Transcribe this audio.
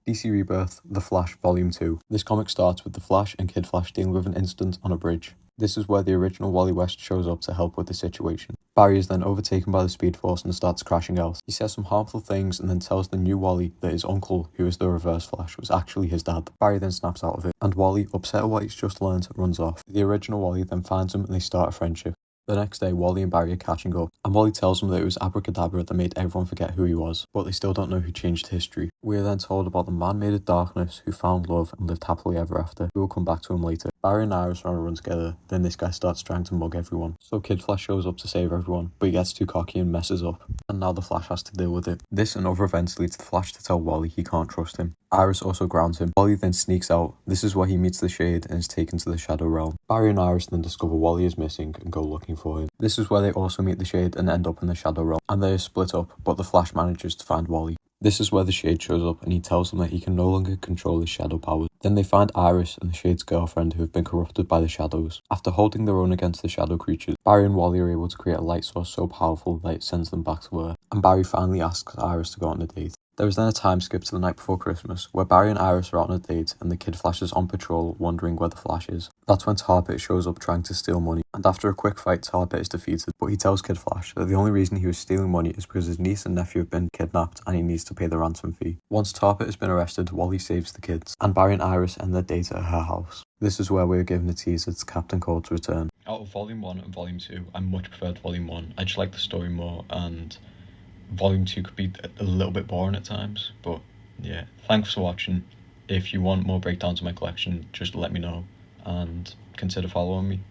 DC Rebirth, The Flash Volume 2. This comic starts with The Flash and Kid Flash dealing with an incident on a bridge. This is where the original Wally West shows up to help with the situation. Barry is then overtaken by the Speed Force and starts crashing out. He says some harmful things and then tells the new Wally that his uncle, who is the Reverse Flash, was actually his dad. Barry then snaps out of it, and Wally, upset at what he's just learned, runs off. The original Wally then finds him and they start a friendship. The next day, Wally and Barry are catching up, and Wally tells them that it was Abracadabra that made everyone forget who he was, but they still don't know who changed history. We are then told about the man made of darkness who found love and lived happily ever after, who will come back to him later. Barry and Iris are on a run together, then this guy starts trying to mug everyone. So Kid Flash shows up to save everyone, but he gets too cocky and messes up, and now the Flash has to deal with it. This and other events leads the Flash to tell Wally he can't trust him. Iris also grounds him. Wally then sneaks out. This is where he meets the Shade and is taken to the Shadow Realm. Barry and Iris then discover Wally is missing and go looking for him. This is where they also meet the Shade and end up in the Shadow Realm, and they are split up, but the Flash manages to find Wally. This is where the Shade shows up and he tells them that he can no longer control his shadow powers. Then they find Iris and the Shade's girlfriend who have been corrupted by the shadows. After holding their own against the shadow creatures, Barry and Wally are able to create a light source so powerful that it sends them back to Earth, and Barry finally asks Iris to go on a date. There is then a time skip to the night before Christmas, where Barry and Iris are out on a date and the Kid Flash is on patrol wondering where the Flash is. That's when Tar-Pit shows up trying to steal money, and after a quick fight Tar-Pit is defeated, but he tells Kid Flash that the only reason he was stealing money is because his niece and nephew have been kidnapped and he needs to pay the ransom fee. Once Tar-Pit has been arrested, Wally saves the kids, and Barry and Iris end their date at her house. This is where we are given a teaser to Captain Cold's return. Out of Volume 1 and Volume 2, I much preferred Volume 1. I just like the story more, and Volume 2 could be a little bit boring at times, but yeah. Thanks for watching. If you want more breakdowns of my collection, just let me know and consider following me.